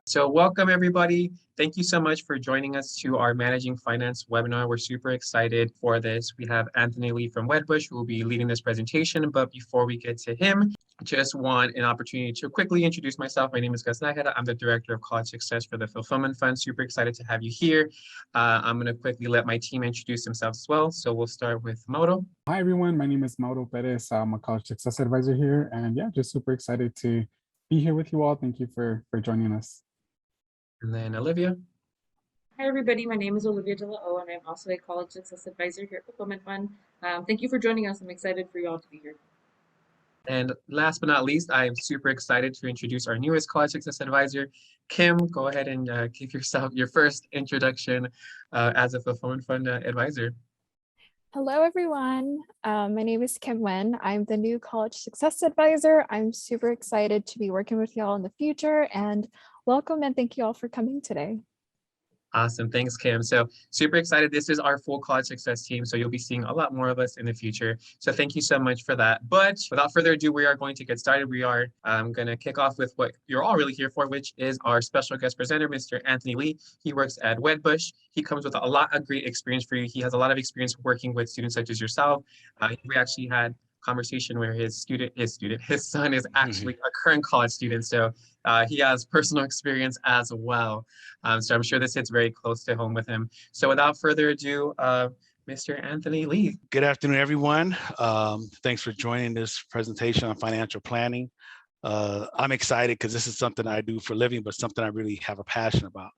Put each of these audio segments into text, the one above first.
So welcome everybody. Thank you so much for joining us to our Managing Finance webinar. We're super excited for this. We have Anthony Lee from Wedbush who will be leading this presentation. But before we get to him, just want an opportunity to quickly introduce myself. My name is Gus Nakata. I'm the Director of College Success for the Fulfillment Fund. Super excited to have you here. I'm going to quickly let my team introduce themselves as well. So we'll start with Moto. Hi, everyone. My name is Mauro Perez. I'm a college success advisor here. And yeah, just super excited to be here with you all. Thank you for joining us. And then Olivia. Hi, everybody. My name is Olivia De La O, and I'm also a college success advisor here at Fulfillment Fund. Thank you for joining us. I'm excited for you all to be here. And last but not least, I am super excited to introduce our newest college success advisor, Kim. Go ahead and give yourself your first introduction as a Fulfillment Fund advisor. Hello, everyone. My name is Kim Wen. I'm the new college success advisor. I'm super excited to be working with y'all in the future, and welcome and thank you all for coming today. Awesome. Thanks, Kim. So super excited. This is our full college success team. So you'll be seeing a lot more of us in the future. So thank you so much for that. But without further ado, we are going to get started. We are going to kick off with what you're all really here for, which is our special guest presenter, Mr. Anthony Lee. He works at Wedbush. He comes with a lot of great experience for you. He has a lot of experience working with students such as yourself. We actually had conversation where his son is actually a current college student. So he has personal experience as well. So I'm sure this hits very close to home with him. So without further ado, Mr. Anthony Lee. Good afternoon, everyone. Thanks for joining this presentation on financial planning. I'm excited because this is something I do for a living, but something I really have a passion about.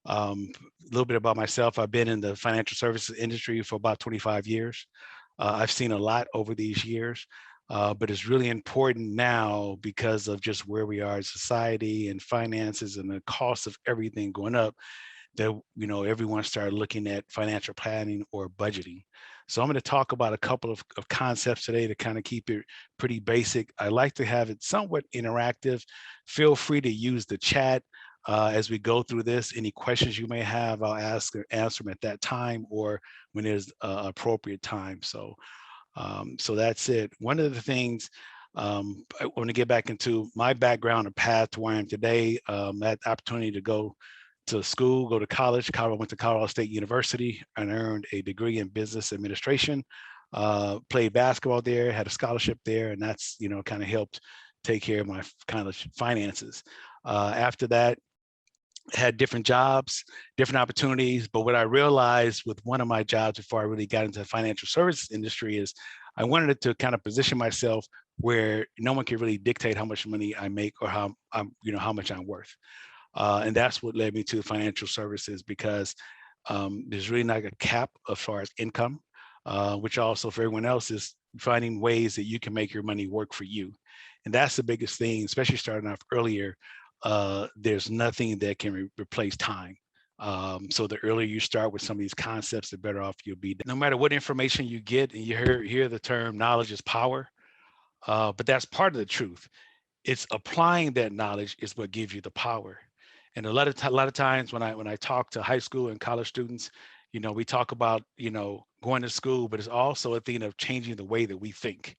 A little bit about myself. I've been in the financial services industry for about 25 years. I've seen a lot over these years, but it's really important now because of just where we are in society and finances and the cost of everything going up that, everyone started looking at financial planning or budgeting. So I'm going to talk about a couple of concepts today to kind of keep it pretty basic. I like to have it somewhat interactive. Feel free to use the chat as we go through this. Any questions you may have, I'll ask or answer them at that time or when there's appropriate time. So that's it. One of the things I want to get back into my background and path to where I am today. I had the opportunity to go to school, go to college. Went to Colorado State University and earned a degree in business administration. Played basketball there, had a scholarship there, and that's kind of helped take care of my kind of finances. After that, had different jobs, different opportunities. But what I realized with one of my jobs before I really got into the financial services industry is I wanted to kind of position myself where no one can really dictate how much money I make or how much I'm worth. And that's what led me to financial services because there's really not a cap as far as income, which also for everyone else is finding ways that you can make your money work for you. And that's the biggest thing, especially starting off earlier. There's nothing that can replace time. So the earlier you start with some of these concepts, the better off you'll be. No matter what information you get, and you hear the term knowledge is power, but that's part of the truth. It's applying that knowledge is what gives you the power. And a lot of times when I talk to high school and college students, we talk about going to school, but it's also a thing of changing the way that we think.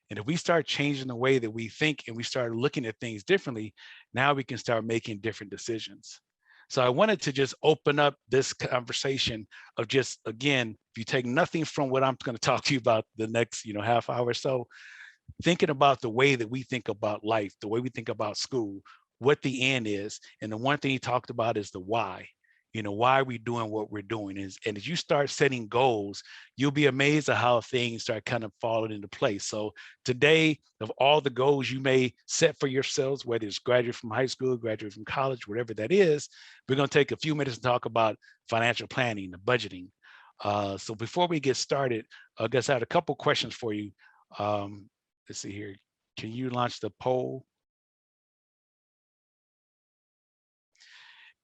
And if we start changing the way that we think and we start looking at things differently, now we can start making different decisions. So I wanted to just open up this conversation of just, again, if you take nothing from what I'm going to talk to you about the next, half hour or so, thinking about the way that we think about life, the way we think about school, what the end is. And the one thing he talked about is the why. Why are we doing what we're doing? And as you start setting goals, you'll be amazed at how things start kind of falling into place. So today, of all the goals you may set for yourselves, whether it's graduate from high school, graduate from college, whatever that is, we're going to take a few minutes to talk about financial planning, the budgeting. So before we get started, I guess I had a couple questions for you. Let's see here. Can you launch the poll?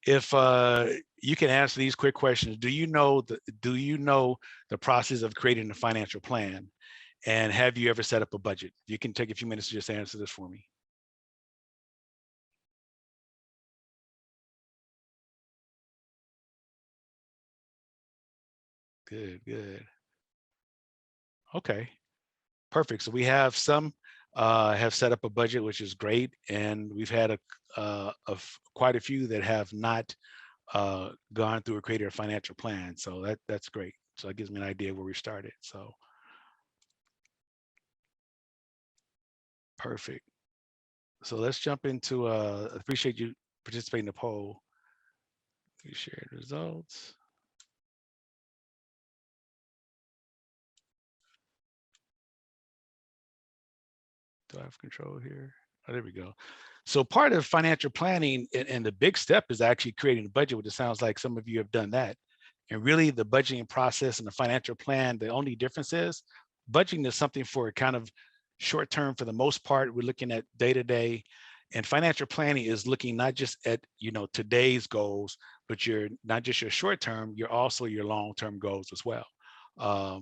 If you can answer these quick questions, do you know the process of creating a financial plan? And have you ever set up a budget? You can take a few minutes to just answer this for me. Good. Okay. perfect. So we have some have set up a budget, which is great, and we've had quite a few that have not gone through or created a financial plan. So that's great. So that gives me an idea where we started. So perfect. So let's jump into, appreciate you participating in the poll. You shared results. Do I have control here? Oh, there we go. So part of financial planning and the big step is actually creating a budget, which it sounds like some of you have done that. And really the budgeting process and the financial plan, the only difference is budgeting is something for kind of short term for the most part. We're looking at day to day, and financial planning is looking not just at, you know, today's goals, but you're not just your short term, you're also your long term goals as well.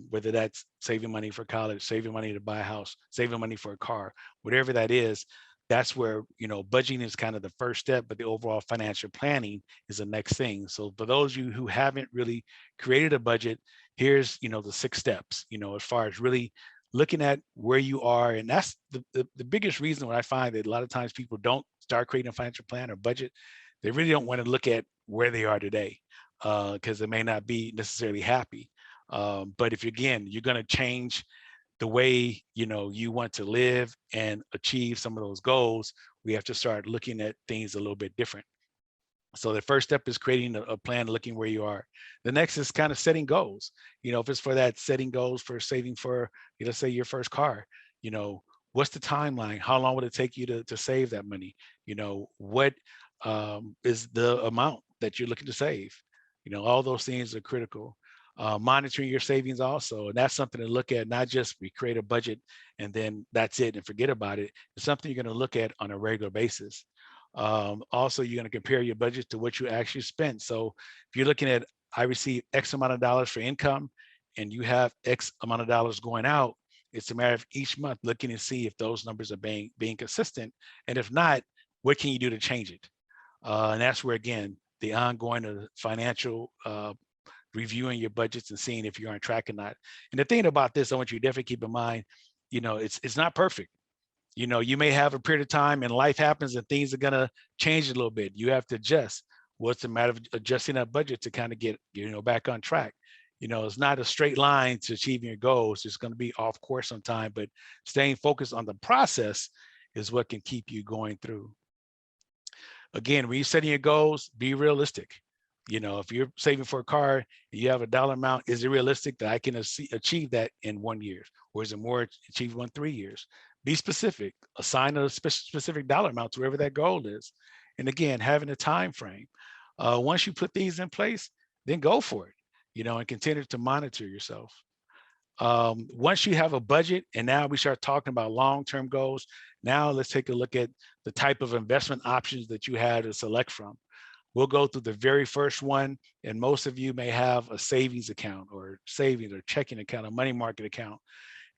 Whether that's saving money for college, saving money to buy a house, saving money for a car, whatever that is, that's where, you know, budgeting is kind of the first step, but the overall financial planning is the next thing. So for those of you who haven't really created a budget, here's, you know, the 6 steps, you know, as far as really looking at where you are. And that's the biggest reason why I find that a lot of times people don't start creating a financial plan or budget. They really don't want to look at where they are today because they may not be necessarily happy. But if again, you're going to change the way, you know, you want to live and achieve some of those goals, we have to start looking at things a little bit different. So the first step is creating a plan, looking where you are. The next is kind of setting goals. You know, if it's for that, setting goals for saving for, let's say, your first car, you know, what's the timeline? How long would it take you to save that money? You know, what is the amount that you're looking to save? You know, all those things are critical. Monitoring your savings also, and that's something to look at. Not just we create a budget and then that's it and forget about it. It's something you're going to look at on a regular basis. Also, you're going to compare your budget to what you actually spent. So if you're looking at, I receive X amount of dollars for income and you have X amount of dollars going out, it's a matter of each month looking to see if those numbers are being consistent. And if not, what can you do to change it? And that's where, again, the ongoing financial reviewing your budgets and seeing if you're on track or not. And the thing about this, I want you to definitely keep in mind, you know, it's not perfect. You know, you may have a period of time and life happens and things are gonna change a little bit. You have to adjust. What's the matter of adjusting that budget to kind of get, you know, back on track? You know, it's not a straight line to achieving your goals. It's going to be off course sometime, but staying focused on the process is what can keep you going through. Again, when you're setting your goals, be realistic. You know, if you're saving for a car, and you have a dollar amount, is it realistic that I can achieve that in 1 year? Or is it more achievable in 3 years? Be specific, assign a specific dollar amount to wherever that goal is. And again, having a time frame. Once you put these in place, then go for it, you know, and continue to monitor yourself. Once you have a budget and now we start talking about long-term goals, now let's take a look at the type of investment options that you have to select from. We'll go through the very first one, and most of you may have a savings account or savings or checking account, a money market account.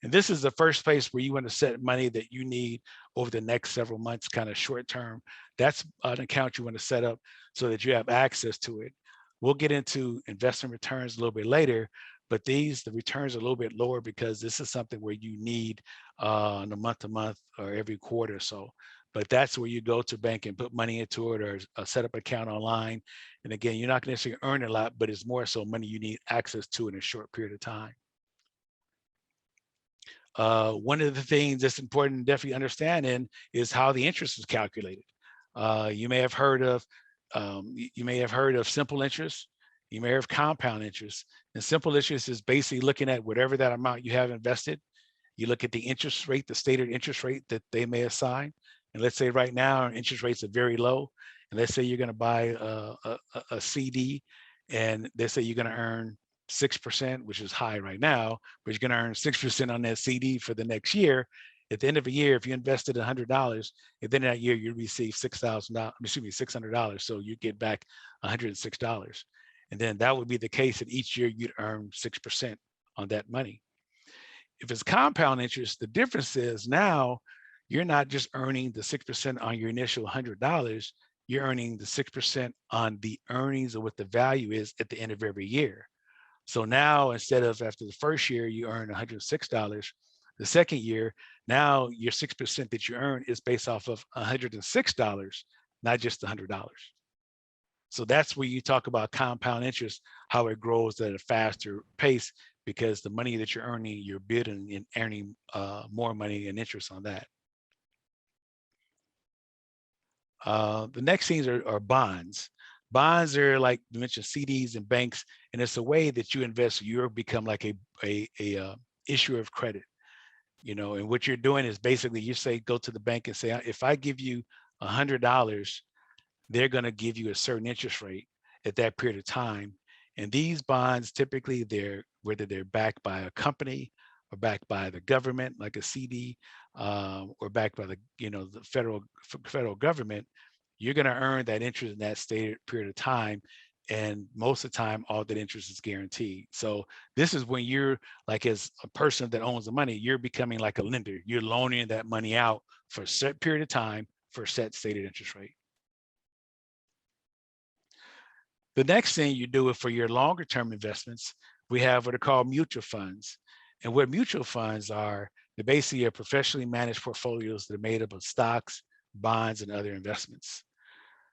And this is the first place where you want to set money that you need over the next several months, kind of short term. That's an account you want to set up so that you have access to it. We'll get into investment returns a little bit later, but the returns are a little bit lower because this is something where you need on a month to month or every quarter or so. But that's where you go to bank and put money into it or set up an account online. And again, you're not going to necessarily earn a lot, but it's more so money you need access to in a short period of time. One of the things that's important to definitely understanding is how the interest is calculated. You may have heard of simple interest. You may have compound interest. And simple interest is basically looking at whatever that amount you have invested. You look at the interest rate, the stated interest rate that they may assign. And let's say right now interest rates are very low. And let's say you're going to buy a CD, and they say you're going to earn 6%, which is high right now, but you're going to earn 6% on that CD for the next year. At the end of the year, if you invested $100, at the end of that year, you receive $600. So you get back $106. And then that would be the case that each year you'd earn 6% on that money. If it's compound interest, the difference is now you're not just earning the 6% on your initial $100, you're earning the 6% on the earnings of what the value is at the end of every year. So now instead of after the first year, you earn $106, The second year, now your 6% that you earn is based off of $106, not just $100. So that's where you talk about compound interest, how it grows at a faster pace, because the money that you're earning, you're building and earning more money and interest on that. The next things are bonds. Bonds are, like you mentioned, CDs and banks, and it's a way that you invest. You become like a issuer of credit, you know. And what you're doing is basically you say, go to the bank and say, if I give you $100, they're going to give you a certain interest rate at that period of time. And these bonds, typically, whether they're backed by a company or backed by the government, like a CD, or backed by the federal government, you're going to earn that interest in that stated period of time. And most of the time, all that interest is guaranteed. So this is when you're, like, as a person that owns the money, you're becoming like a lender. You're loaning that money out for a set period of time for a set stated interest rate. The next thing you do for your longer term investments, we have what are called mutual funds. And what mutual funds are, they're basically a professionally managed portfolios that are made up of stocks, bonds, and other investments.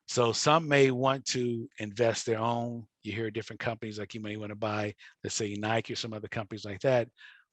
So some may want to invest their own. You hear different companies, like you may want to buy, let's say Nike or some other companies like that.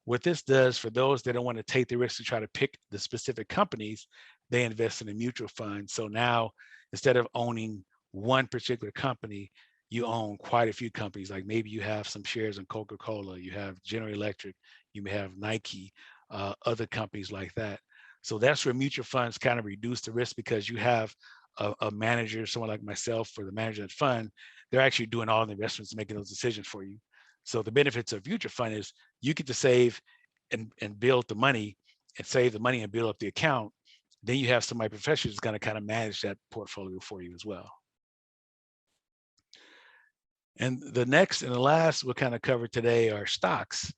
What this does for those that don't want to take the risk to try to pick the specific companies, they invest in a mutual fund. So now, instead of owning one particular company, you own quite a few companies. Like maybe you have some shares in Coca-Cola, you have General Electric, you may have Nike, other companies like that. So that's where mutual funds kind of reduce the risk, because you have a manager, someone like myself, for the manager of the fund. They're actually doing all the investments, making those decisions for you. So the benefits of mutual fund is you get to save and build the money, and save the money and build up the account. Then you have somebody professional who's going to kind of manage that portfolio for you as well. And the next and the last we'll kind of cover today are stocks.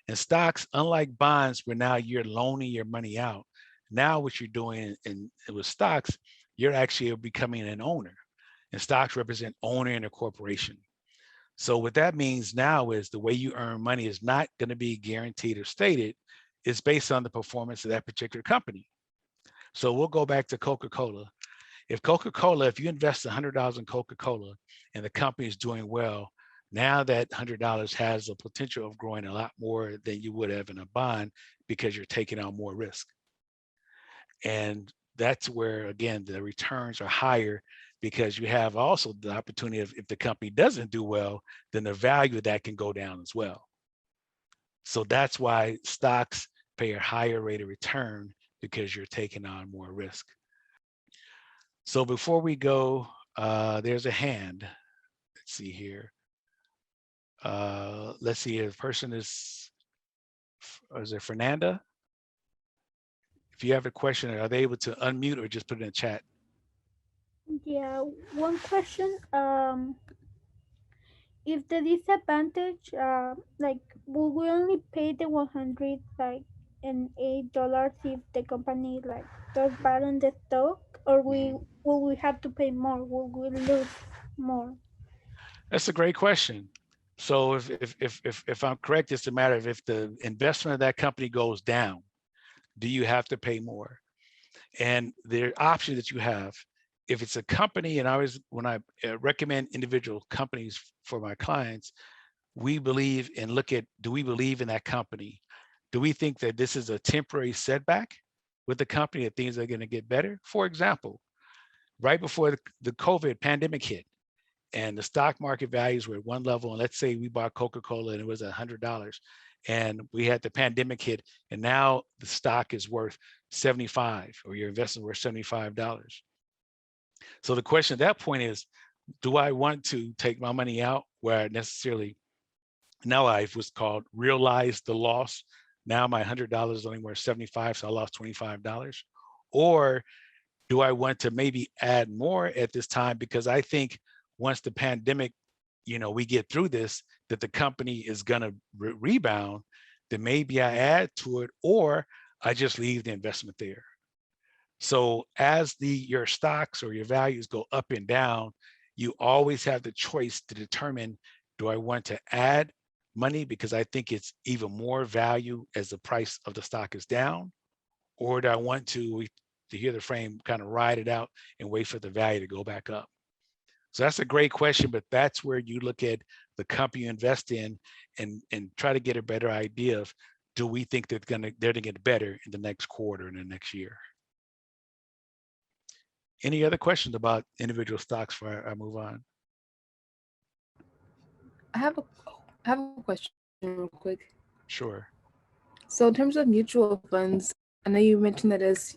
And stocks, unlike bonds, where now you're loaning your money out, now what you're doing with stocks, you're actually becoming an owner. And stocks represent owner in a corporation. So what that means now is the way you earn money is not going to be guaranteed or stated. It's based on the performance of that particular company. So we'll go back to Coca-Cola. If you invest $100 in Coca-Cola and the company is doing well, now that $100 has the potential of growing a lot more than you would have in a bond, because you're taking on more risk. And that's where, again, the returns are higher, because you have also the opportunity of, if the company doesn't do well, then the value of that can go down as well. So that's why stocks pay a higher rate of return, because you're taking on more risk. So before we go, there's a hand. Let's see here. Let's see if the person is it Fernanda? If you have a question, are they able to unmute or just put it in the chat? Yeah, one question. If the disadvantage, like, will we only pay the 100, like, and $8 if the company, like, does bad on the stock, or will we have to pay more? Will we lose more? That's a great question. So if I'm correct, it's a matter of, if the investment of that company goes down, do you have to pay more? And the option that you have, if it's a company, and when I recommend individual companies for my clients, we believe and look at, do we believe in that company? Do we think that this is a temporary setback with the company, that things are going to get better? For example, right before the COVID pandemic hit, and the stock market values were at one level, and let's say we bought Coca-Cola and it was $100, and we had the pandemic hit, and now the stock is worth 75, or your investment worth $75. So the question at that point is, do I want to take my money out where I necessarily, now I've what's called realize the loss? Now my $100 is only worth 75, so I lost $25. Or do I want to maybe add more at this time, because I think once the pandemic, we get through this, that the company is going to rebound, then maybe I add to it, or I just leave the investment there. So as your stocks or your values go up and down, you always have the choice to determine, do I want to add money because I think it's even more value as the price of the stock is down? Or do I want to hear the frame kind of ride it out and wait for the value to go back up? So that's a great question, but that's where you look at the company you invest in and try to get a better idea of, do we think they're gonna get better in the next quarter and the next year? Any other questions about individual stocks before I move on? I have a question real quick. Sure. So in terms of mutual funds, I know you mentioned that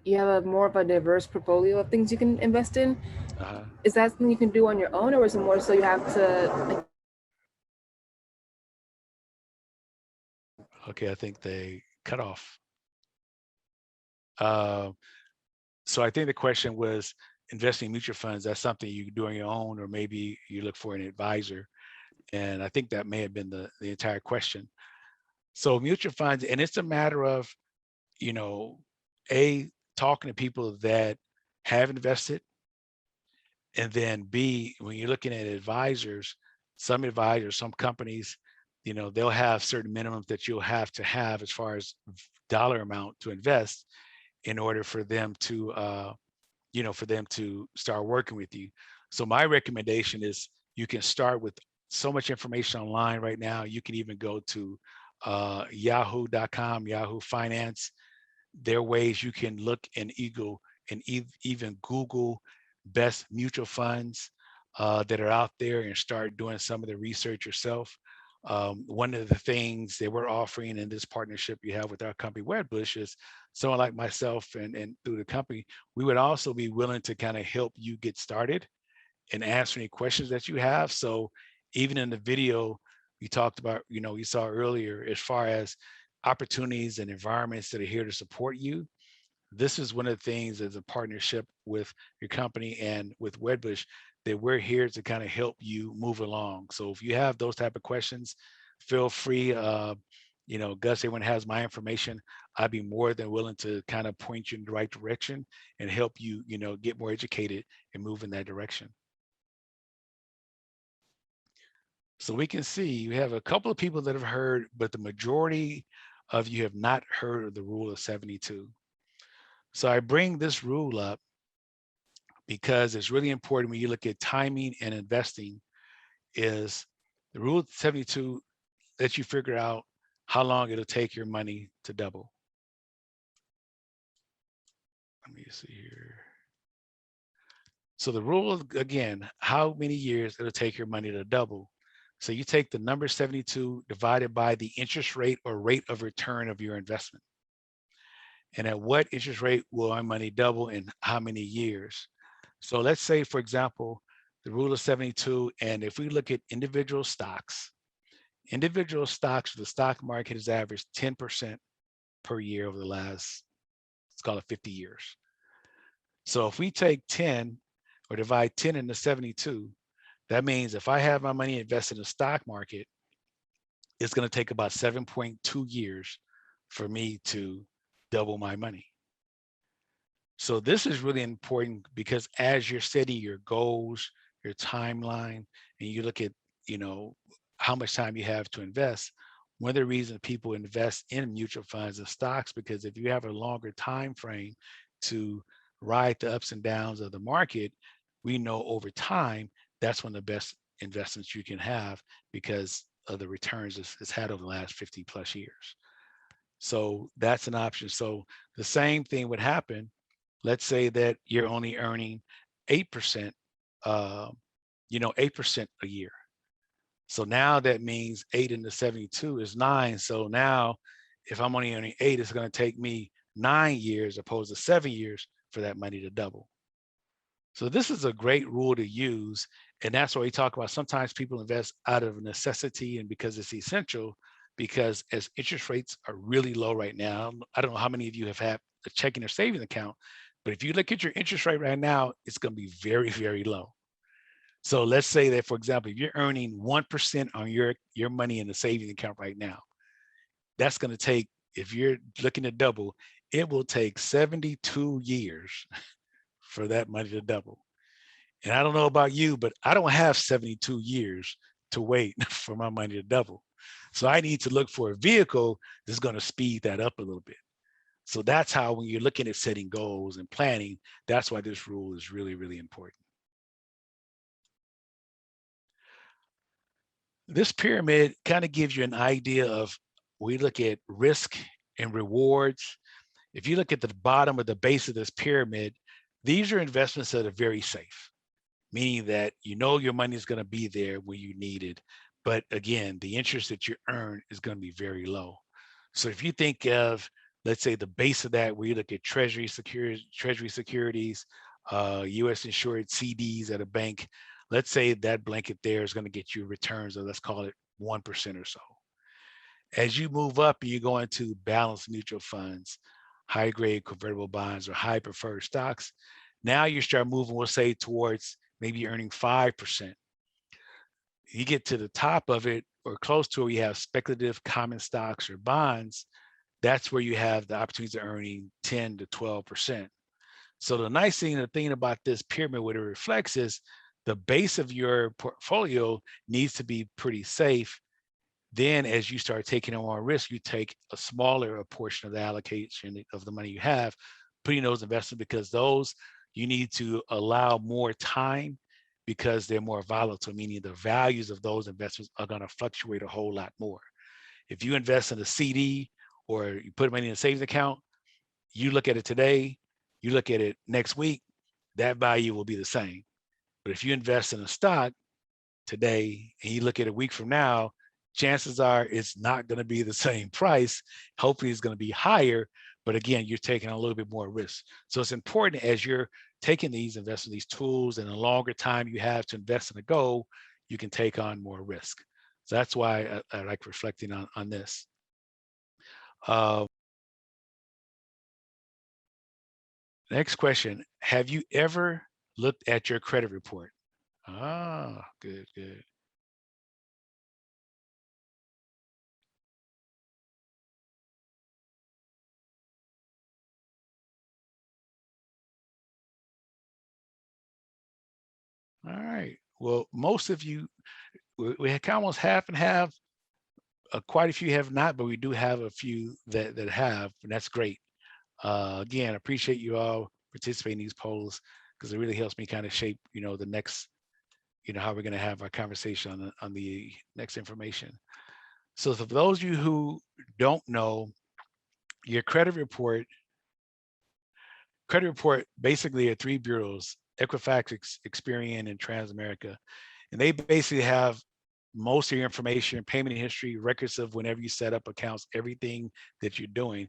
you have more of a diverse portfolio of things you can invest in. Uh-huh. Is that something you can do on your own, or is it more so you have to like? Okay, I think they cut off. So I think the question was, investing in mutual funds, that's something you do on your own, or maybe you look for an advisor. And I think that may have been the entire question. So mutual funds, and it's a matter of, talking to people that have invested, and then B, when you're looking at advisors, some companies, they'll have certain minimums that you'll have to have as far as dollar amount to invest in order for them to, start working with you. So my recommendation is, you can start with so much information online right now. You can even go to yahoo.com, Yahoo Finance. There are ways you can look and even Google best mutual funds that are out there and start doing some of the research yourself. One of the things that we're offering in this partnership you have with our company Wedbush is, someone like myself and through the company, we would also be willing to kind of help you get started and answer any questions that you have. So even in the video we talked about, you saw earlier, as far as opportunities and environments that are here to support you, this is one of the things as a partnership with your company and with Wedbush, that we're here to kind of help you move along. So if you have those type of questions, feel free. Gus, everyone has my information. I'd be more than willing to kind of point you in the right direction and help you, get more educated and move in that direction. So we can see we have a couple of people that have heard, but the majority of you have not heard of the rule of 72. So I bring this rule up because it's really important when you look at timing and investing. Is the rule of 72 that you figure out how long it'll take your money to double. Let me see here. So the rule, again, how many years it'll take your money to double. So you take the number 72 divided by the interest rate or rate of return of your investment. And at what interest rate will our money double in how many years? So let's say, for example, the rule of 72, and if we look at individual stocks, the stock market has averaged 10% per year over the last, let's call it 50 years. So if we take 10 or divide 10 into 72, that means if I have my money invested in the stock market, it's going to take about 7.2 years for me to double my money. So this is really important because as you're setting your goals, your timeline, and you look at, how much time you have to invest, one of the reasons people invest in mutual funds and stocks, because if you have a longer time frame to ride the ups and downs of the market, we know over time, that's one of the best investments you can have because of the returns it's had over the last 50 plus years. So that's an option. So the same thing would happen. Let's say that you're only earning 8%, 8% a year. So now that means 8 into 72 is 9. So now if I'm only earning 8, it's going to take me 9 years opposed to 7 years for that money to double. So this is a great rule to use. And that's why we talk about sometimes people invest out of necessity and because it's essential, because as interest rates are really low right now, I don't know how many of you have had a checking or savings account, but if you look at your interest rate right now, it's going to be very, very low. So let's say that, for example, if you're earning 1% on your money in the savings account right now, that's going to take, if you're looking to double, it will take 72 years for that money to double. And I don't know about you, but I don't have 72 years to wait for my money to double. So I need to look for a vehicle that's going to speed that up a little bit. So that's how, when you're looking at setting goals and planning, that's why this rule is really, really important. This pyramid kind of gives you an idea of, we look at risk and rewards. If you look at the bottom of the base of this pyramid, these are investments that are very safe, meaning that you know your money is going to be there when you need it. But again, the interest that you earn is going to be very low. So if you think of, let's say, the base of that, where you look at treasury securities, US insured CDs at a bank, let's say that blanket there is going to get you returns of, let's call it 1% or so. As you move up and you go into balanced mutual funds, high grade convertible bonds, or high preferred stocks, now you start moving, we'll say, towards maybe earning 5%. You get to the top of it, or close to it, you have speculative common stocks or bonds. That's where you have the opportunities of earning 10 to 12%. So the nice thing, the thing about this pyramid, what it reflects is the base of your portfolio needs to be pretty safe. Then as you start taking on more risk, you take a smaller portion of the allocation of the money you have, putting those investments, because those you need to allow more time, because they're more volatile, meaning the values of those investments are going to fluctuate a whole lot more. If you invest in a CD or you put money in a savings account, you look at it today, you look at it next week, that value will be the same. But if you invest in a stock today and you look at it a week from now, chances are it's not going to be the same price. Hopefully it's going to be higher, but again, you're taking a little bit more risk. So it's important, as you're taking these investments, these tools, and the longer time you have to invest in a goal, you can take on more risk. So that's why I like reflecting on this. Next question, have you ever looked at your credit report? Ah, good, good. All right, well, most of you, we almost half and half. Quite a few have not, but we do have a few that have, and that's great. Again, I appreciate you all participating in these polls, because it really helps me kind of shape, the next, how we're going to have our conversation on the next information. So for those of you who don't know, your credit report basically are three bureaus: Equifax, Experian, and Transamerica. And they basically have most of your information, payment history, records of whenever you set up accounts, everything that you're doing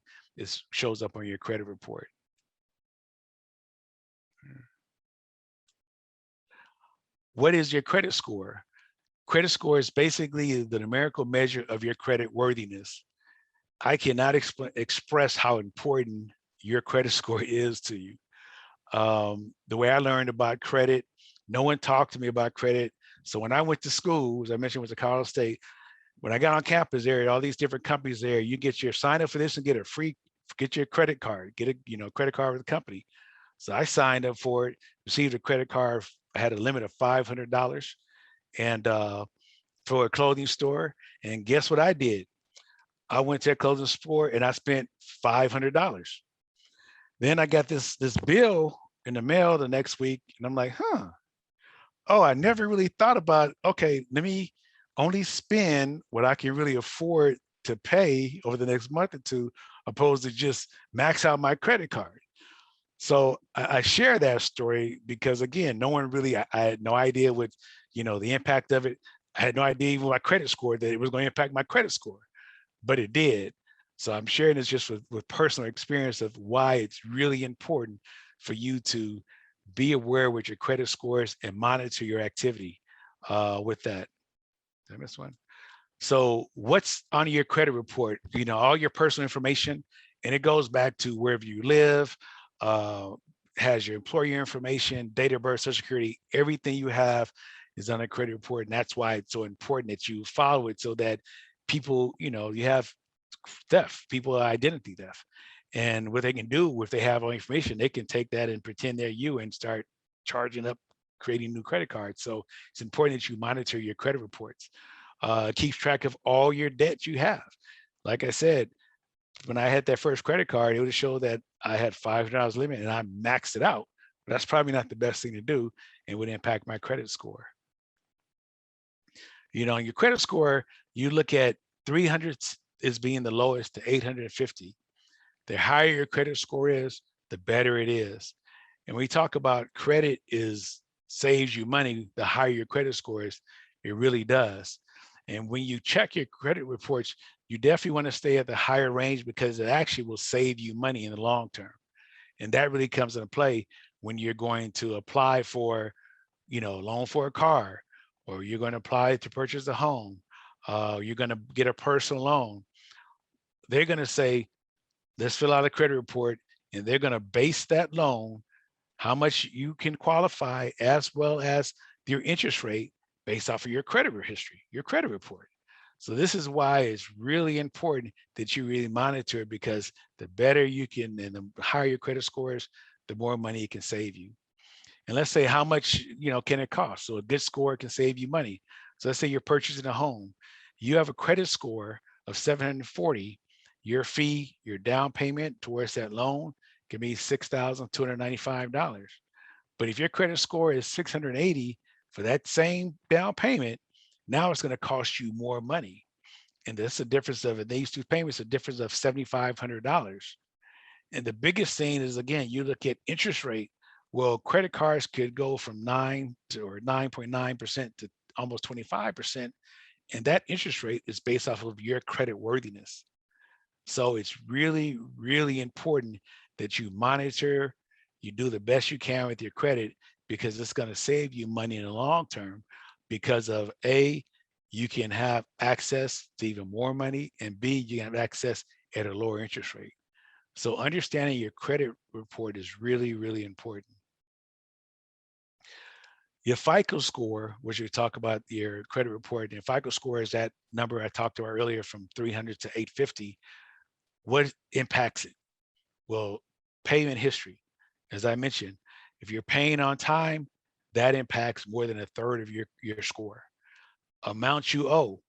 shows up on your credit report. What is your credit score? Credit score is basically the numerical measure of your credit worthiness. I cannot express how important your credit score is to you. The way I learned about credit, no one talked to me about credit. So when I went to school, as I mentioned, was at Colorado State, when I got on campus there, all these different companies there, you get your sign up for this and get a free, get your credit card, get a credit card with the company. So I signed up for it, received a credit card. I had a limit of $500 and for a clothing store. And guess what I did? I went to a clothing store and I spent $500. Then I got this bill in the mail the next week, and I'm like, oh, I never really thought about, okay, let me only spend what I can really afford to pay over the next month or two, opposed to just max out my credit card. So I share that story because, again, no one really, I had no idea what, the impact of it. I had no idea even my credit score, that it was going to impact my credit score, but it did. So I'm sharing this just with personal experience of why it's really important for you to be aware with your credit scores and monitor your activity with that. Did I miss one? So what's on your credit report? All your personal information, and it goes back to wherever you live, has your employer information, date of birth, social security, everything you have is on a credit report. And that's why it's so important that you follow it, so that people, you have theft, people identity theft. And what they can do, if they have all information, they can take that and pretend they're you and start charging up, creating new credit cards. So it's important that you monitor your credit reports. Keeps track of all your debt you have. Like I said, when I had that first credit card, it would show that I had $500 limit and I maxed it out. But that's probably not the best thing to do and would impact my credit score. You know, your credit score, you look at 300 as being the lowest to 850. The higher your credit score is, the better it is. And we talk about credit saves you money, the higher your credit score is, it really does. And when you check your credit reports, you definitely want to stay at the higher range because it actually will save you money in the long term. And that really comes into play when you're going to apply for, you know, loan for a car, or you're going to apply to purchase a home, you're going to get a personal loan. They're going to say, let's fill out a credit report, and they're going to base that loan, how much you can qualify, as well as your interest rate based off of your credit history, your credit report. So this is why it's really important that you really monitor it, because the better you can and the higher your credit scores, the more money it can save you. And let's say how much, you know, can it cost? So a good score can save you money. So let's say you're purchasing a home, you have a credit score of 740, your fee, your down payment towards that loan can be $6,295. But if your credit score is 680 for that same down payment, now it's going to cost you more money. And that's the difference of these two payments, a difference of $7,500. And the biggest thing is, again, you look at interest rate. Well, credit cards could go from 9.9% to almost 25%. And that interest rate is based off of your credit worthiness. So it's really, really important that you monitor, you do the best you can with your credit, because it's going to save you money in the long term, because of A, you can have access to even more money, and B, you can have access at a lower interest rate. So understanding your credit report is really, really important. Your FICO score, which we talk about your credit report, and FICO score is that number I talked about earlier from 300 to 850. What impacts it? Well, payment history. As I mentioned, if you're paying on time, that impacts more than a third of your score. Amount you owe.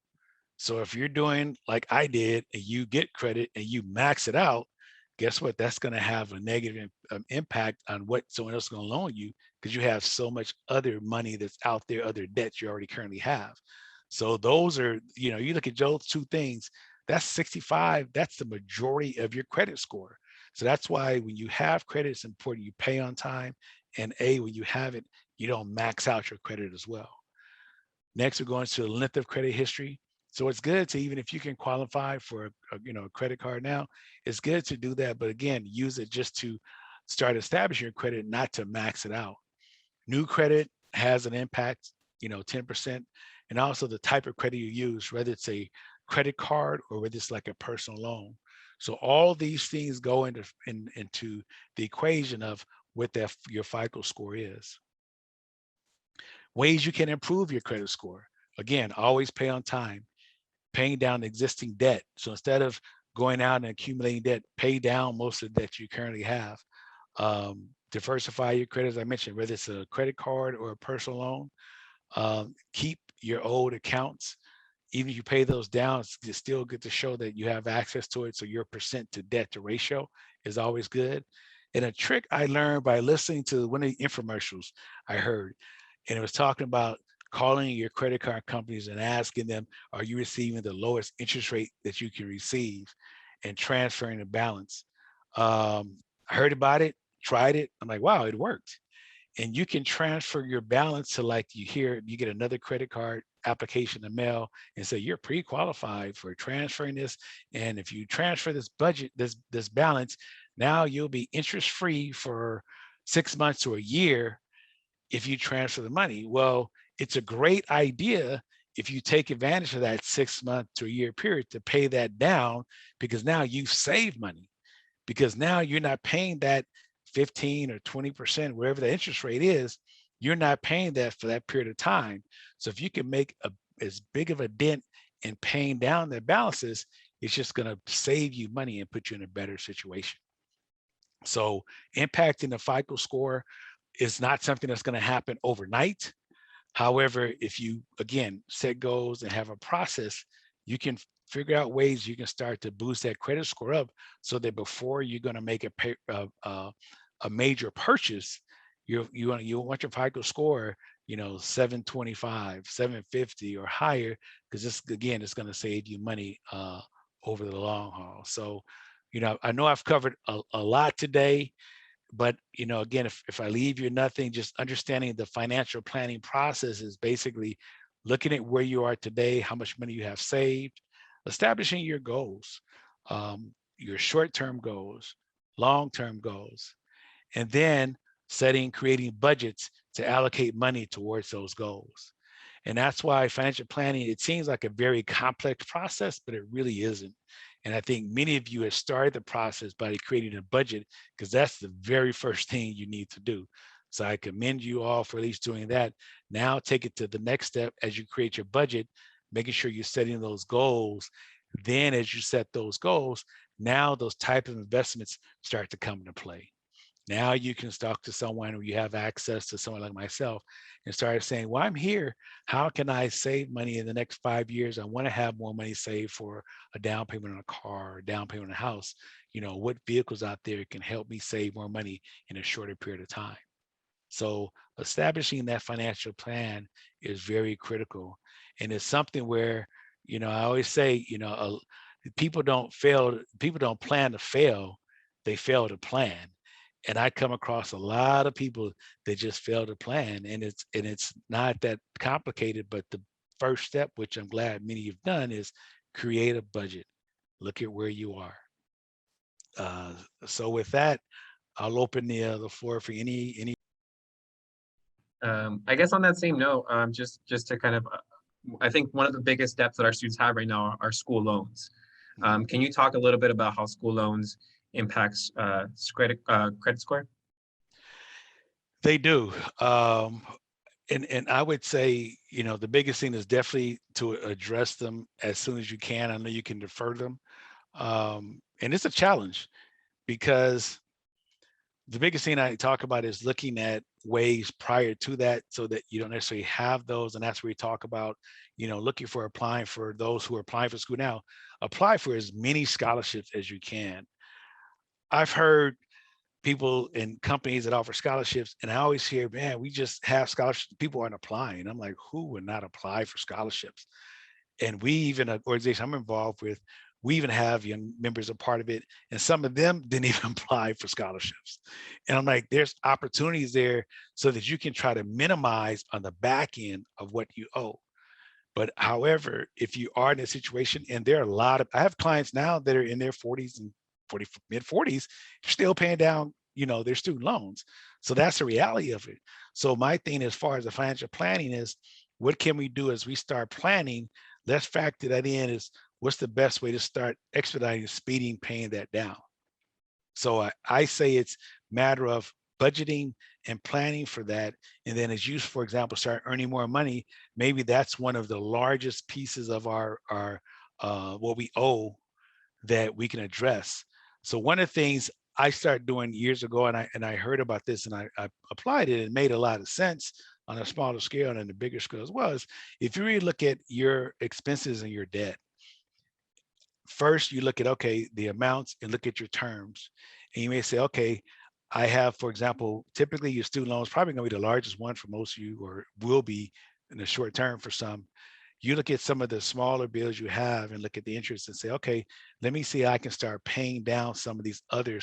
So if you're doing like I did and you get credit and you max it out, guess what? That's going to have a negative impact on what someone else is going to loan you, because you have so much other money that's out there, other debts you already currently have. So those are, you know, you look at those two things, that's 65, that's the majority of your credit score. So that's why when you have credit, it's important you pay on time, and A, when you have it, you don't max out your credit as well. Next, we're going to the length of credit history. So it's good to, even if you can qualify for a credit card now, it's good to do that. But again, use it just to start establishing your credit, not to max it out. New credit has an impact, 10%. And also the type of credit you use, whether it's a credit card or whether it's like a personal loan. So all these things go into the equation of what your FICO score is. Ways you can improve your credit score. Again, always pay on time, paying down existing debt. So instead of going out and accumulating debt, pay down most of the debt you currently have. Diversify your credit, as I mentioned, whether it's a credit card or a personal loan. Keep your old accounts. Even if you pay those down, it's still good to show that you have access to it. So your percent to debt to ratio is always good. And a trick I learned by listening to one of the infomercials I heard, and it was talking about calling your credit card companies and asking them, are you receiving the lowest interest rate that you can receive, and transferring the balance. I heard about it, tried it. I'm like, wow, it worked. And you can transfer your balance to, like, you get another credit card application in the mail and say, you're pre-qualified for transferring this. And if you transfer this budget, this balance, now you'll be interest-free for 6 months to a year if you transfer the money. Well, it's a great idea if you take advantage of that 6 month to a year period to pay that down, because now you've saved money, because now you're not paying that 15 or 20%, whatever the interest rate is, you're not paying that for that period of time. So if you can make as big of a dent in paying down their balances, it's just going to save you money and put you in a better situation. So impacting the FICO score is not something that's going to happen overnight. However, if you, again, set goals and have a process, you can figure out ways you can start to boost that credit score up so that before you're going to make a major purchase, you want your FICO score, 725, 750 or higher, because this, again, it's going to save you money over the long haul. So, I know I've covered a lot today, but again, if I leave you nothing, just understanding the financial planning process is basically looking at where you are today, how much money you have saved, establishing your goals, your short-term goals, long-term goals, and then creating budgets to allocate money towards those goals. And that's why financial planning, it seems like a very complex process, but it really isn't. And I think many of you have started the process by creating a budget, because that's the very first thing you need to do. So I commend you all for at least doing that. Now take it to the next step as you create your budget, making sure you're setting those goals. Then as you set those goals, now those type of investments start to come into play. Now you can talk to someone, or you have access to someone like myself, and start saying, well, I'm here. How can I save money in the next 5 years? I want to have more money saved for a down payment on a car, or a down payment on a house. What vehicles out there can help me save more money in a shorter period of time? So establishing that financial plan is very critical. And it's something where, I always say, people don't plan to fail, they fail to plan. And I come across a lot of people that just fail to plan, and it's not that complicated. But the first step, which I'm glad many have done, is create a budget. Look at where you are. So with that, I'll open the floor for any. I guess on that same note, just to kind of, I think one of the biggest steps that our students have right now are school loans. Can you talk a little bit about how school loans impacts credit score? They do. And I would say, the biggest thing is definitely to address them as soon as you can. I know you can defer them. And it's a challenge, because the biggest thing I talk about is looking at ways prior to that, so that you don't necessarily have those. And that's where we talk about, looking for applying for those who are applying for school now. Apply for as many scholarships as you can. I've heard people in companies that offer scholarships, and I always hear, man, we just have scholarships, people aren't applying. I'm like, who would not apply for scholarships? And we even, an organization I'm involved with, we even have young members a part of it, and some of them didn't even apply for scholarships. And I'm like, there's opportunities there so that you can try to minimize on the back end of what you owe. But however, if you are in a situation, and there are I have clients now that are in their 40s and mid 40s, still paying down, their student loans. So that's the reality of it. So my thing as far as the financial planning is, what can we do as we start planning? Let's factor that in. Is what's the best way to start expediting, speeding, paying that down? So I say it's a matter of budgeting and planning for that. And then as you, for example, start earning more money, maybe that's one of the largest pieces of our what we owe that we can address. So one of the things I started doing years ago, and I heard about this, and I applied it, and it made a lot of sense on a smaller scale and on a bigger scale as well, is if you really look at your expenses and your debt, first you look at, okay, the amounts, and look at your terms. And you may say, okay, I have, for example, typically your student loan is probably going to be the largest one for most of you, or will be in the short term for some. You look at some of the smaller bills you have and look at the interest and say, okay, let me see, I can start paying down some of these other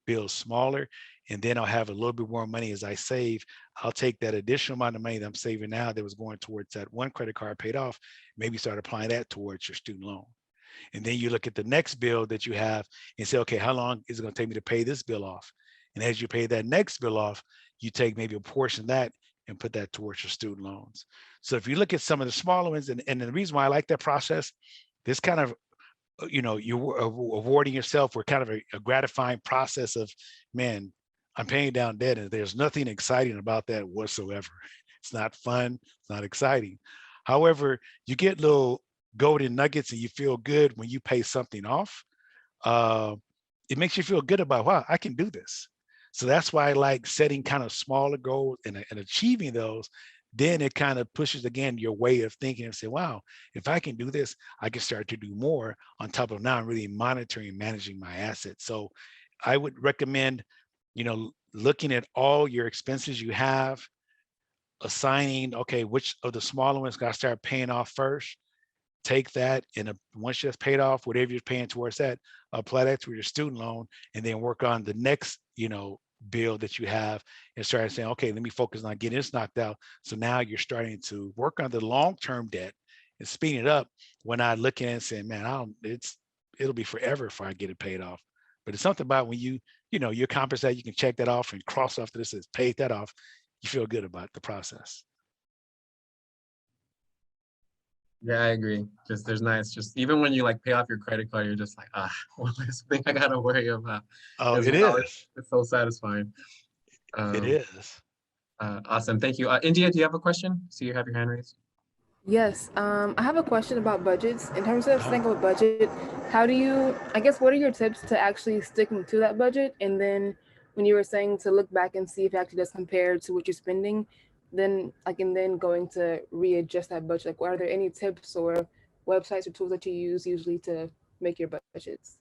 bills smaller, and then I'll have a little bit more money as I save. I'll take that additional amount of money that I'm saving now that was going towards that one credit card paid off, maybe start applying that towards your student loan. And then you look at the next bill that you have and say, okay, how long is it going to take me to pay this bill off? And as you pay that next bill off, you take maybe a portion of that and put that towards your student loans. So if you look at some of the smaller ones, and the reason why I like that process, this kind of, you're awarding yourself with kind of a gratifying process of, man, I'm paying down debt, and there's nothing exciting about that whatsoever. It's not fun, it's not exciting. However, you get little golden nuggets, and you feel good when you pay something off. It makes you feel good about, wow, I can do this. So that's why I like setting kind of smaller goals and achieving those, then it kind of pushes again your way of thinking and say, wow, if I can do this, I can start to do more on top of now I'm really monitoring and managing my assets. So I would recommend, looking at all your expenses you have, assigning, okay, which of the smaller ones got to start paying off first. Take that, and once that's paid off, whatever you're paying towards that, apply that to your student loan, and then work on the next, bill that you have, and start saying, okay, let me focus on getting this knocked out. So now you're starting to work on the long-term debt and speeding it up. When I look at it and saying, man, it'll be forever if I get it paid off. But it's something about when you accomplish that, you can check that off and cross off this as paid that off. You feel good about the process. Yeah, I agree. Just even when you like pay off your credit card, you're just like, one less thing I gotta worry about. Oh, As it well. is. It's so satisfying. It is. Awesome. Thank you. India, do you have a question? So you have your hand raised. Yes, I have a question about budgets. In terms of setting up a budget, what are your tips to actually sticking to that budget? And then when you were saying to look back and see if it actually does compare to what you're spending, then going to readjust that budget. Like, are there any tips or websites or tools that you use usually to make your budgets?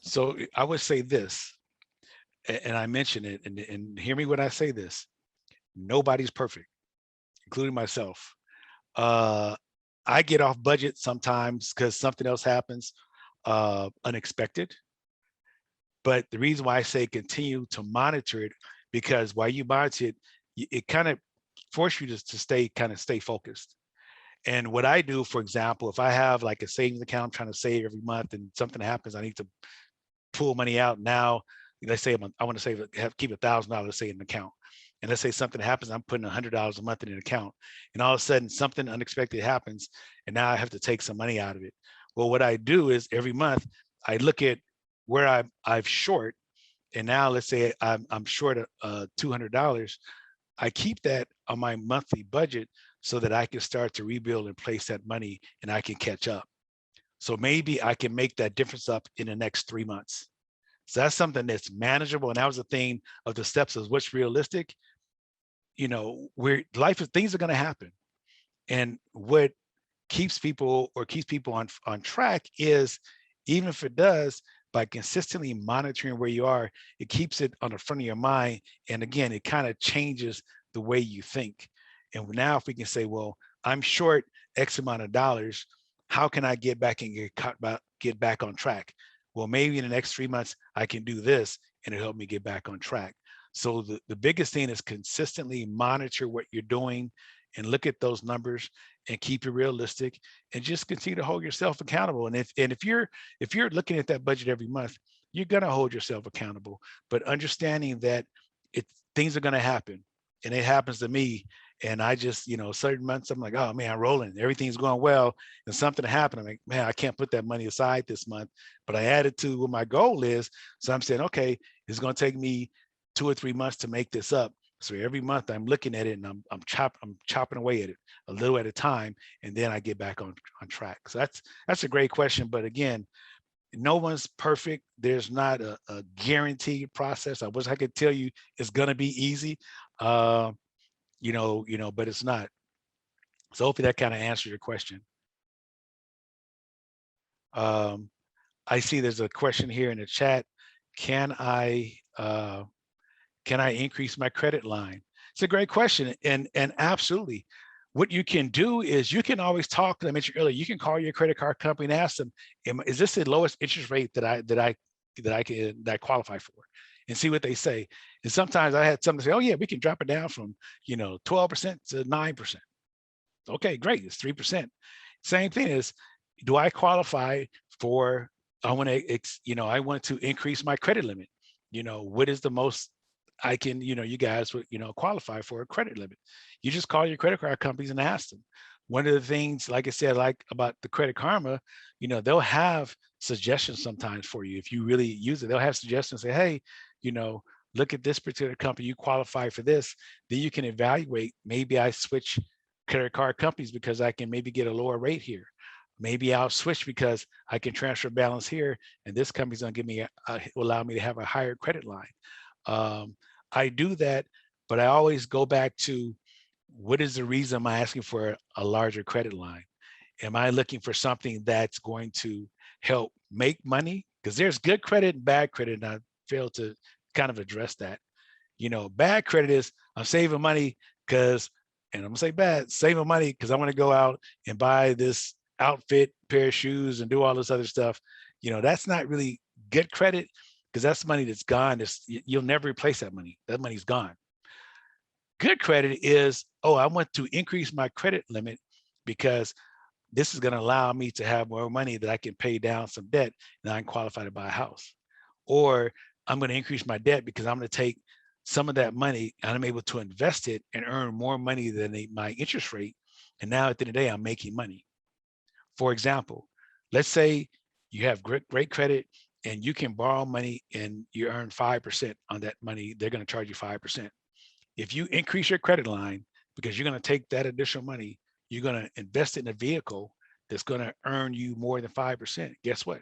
So I would say this, and I mention it, and hear me when I say this, nobody's perfect, including myself. I get off budget sometimes because something else happens unexpected. But the reason why I say continue to monitor it, because while you monitor it, it kind of forces you to stay focused. And what I do, for example, if I have like a savings account I'm trying to save every month and something happens, I need to pull money out now. Let's say I want to keep $1,000 say in an account. And let's say something happens, I'm putting $100 a month in an account, and all of a sudden something unexpected happens, and now I have to take some money out of it. Well, what I do is every month I look at where I've short, and now let's say I'm short $200. I keep that on my monthly budget so that I can start to rebuild and place that money, and I can catch up. So maybe I can make that difference up in the next 3 months. So that's something that's manageable. And that was the thing of the steps of what's realistic. Where things are going to happen. And what keeps people on track is, even if it does, by consistently monitoring where you are, it keeps it on the front of your mind. And again, it kind of changes the way you think. And now if we can say, well, I'm short X amount of dollars, how can I get back and get back on track? Well, maybe in the next 3 months, I can do this and it'll help me get back on track. So the biggest thing is consistently monitor what you're doing and look at those numbers and keep it realistic, and just continue to hold yourself accountable. And if you're looking at that budget every month, you're going to hold yourself accountable, but understanding that things are going to happen, and it happens to me. And I just, certain months I'm like, oh man, I'm rolling, everything's going well, and something happened. I'm like, man, I can't put that money aside this month, but I added to what my goal is. So I'm saying, okay, it's going to take me 2 or 3 months to make this up. So every month I'm looking at it, and I'm chopping away at it a little at a time, and then I get back on track. So that's a great question. But again, no one's perfect. There's not a guaranteed process. I wish I could tell you it's gonna be easy, but it's not. So hopefully that kind of answers your question. I see there's a question here in the chat. Can I increase my credit line? It's a great question, and absolutely. What you can do is you can always talk. I mentioned earlier, you can call your credit card company and ask them, "Is this the lowest interest rate that I qualify for?" And see what they say. And sometimes I had somebody say, "Oh yeah, we can drop it down from 12% to 9%." Okay, great. It's 3%. Same thing is, do I qualify for? I want to increase my credit limit. What is the most I can, you guys would, qualify for a credit limit? You just call your credit card companies and ask them. One of the things, like I said, like about the Credit Karma, they'll have suggestions sometimes for you. If you really use it, they'll have suggestions, say, hey, look at this particular company, you qualify for this. Then you can evaluate, maybe I switch credit card companies because I can maybe get a lower rate here. Maybe I'll switch because I can transfer balance here, and this company's gonna give me will allow me to have a higher credit line. I do that, but I always go back to what is the reason am I asking for a larger credit line? Am I looking for something that's going to help make money? Because there's good credit and bad credit, and I failed to kind of address that. You know, bad credit is I'm saving money because, and I'm gonna say bad, saving money because I want to go out and buy this outfit, pair of shoes, and do all this other stuff. You know, that's not really good credit because that's money that's gone. You'll never replace that money. That money's gone. Good credit is, oh, I want to increase my credit limit because this is going to allow me to have more money that I can pay down some debt and I'm qualified to buy a house. Or I'm going to increase my debt because I'm going to take some of that money and I'm able to invest it and earn more money than my interest rate. And now at the end of the day, I'm making money. For example, let's say you have great credit and you can borrow money and you earn 5% on that money. They're going to charge you 5%. If you increase your credit line, because you're going to take that additional money, you're going to invest in a vehicle that's going to earn you more than 5%. Guess what?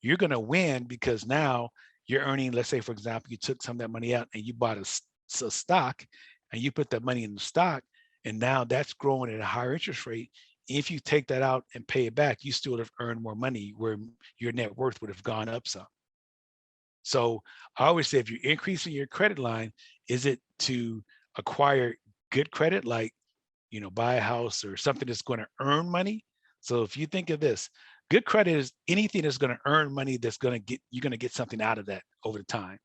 You're going to win because now you're earning, let's say, for example, you took some of that money out and you bought a stock and you put that money in the stock, and now that's growing at a higher interest rate. If you take that out and pay it back, you still would have earned more money where your net worth would have gone up some. So I always say, if you're increasing your credit line, is it to acquire good credit, like, you know, buy a house or something that's going to earn money? So if you think of this, good credit is anything that's going to earn money, that's going to get, you're going to get something out of that over time.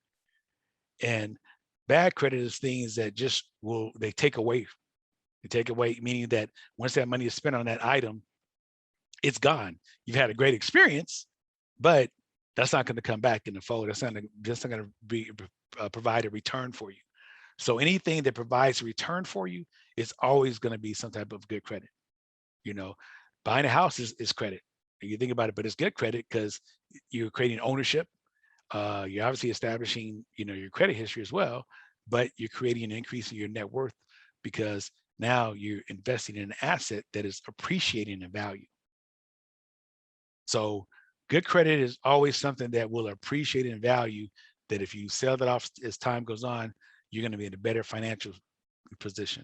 And bad credit is things that just they take away, meaning that once that money is spent on that item, it's gone. You've had a great experience, but that's not going to come back in the fold. That's not going to be provide a return for you. So anything that provides a return for you is always going to be some type of good credit. You know, buying a house is credit. You think about it, but it's good credit because you're creating ownership. You're obviously establishing, you know, your credit history as well, but you're creating an increase in your net worth because now you're investing in an asset that is appreciating in value. So good credit is always something that will appreciate in value, that if you sell that off as time goes on, you're going to be in a better financial position.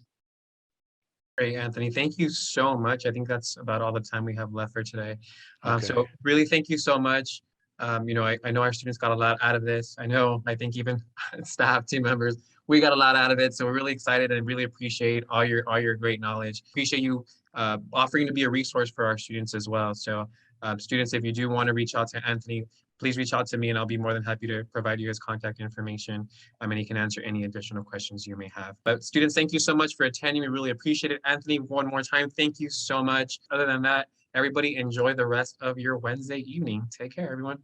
Great, Anthony. Thank you so much. I think that's about all the time we have left for today. Okay. So really, thank you so much. You know, I know our students got a lot out of this. I think even staff, team members, we got a lot out of it. So we're really excited and really appreciate all your great knowledge. Appreciate you offering to be a resource for our students as well. So students, if you do want to reach out to Anthony, please reach out to me and I'll be more than happy to provide you his contact information. And he can answer any additional questions you may have. But students, thank you so much for attending. We really appreciate it. Anthony, one more time, thank you so much. Other than that, everybody enjoy the rest of your Wednesday evening. Take care, everyone.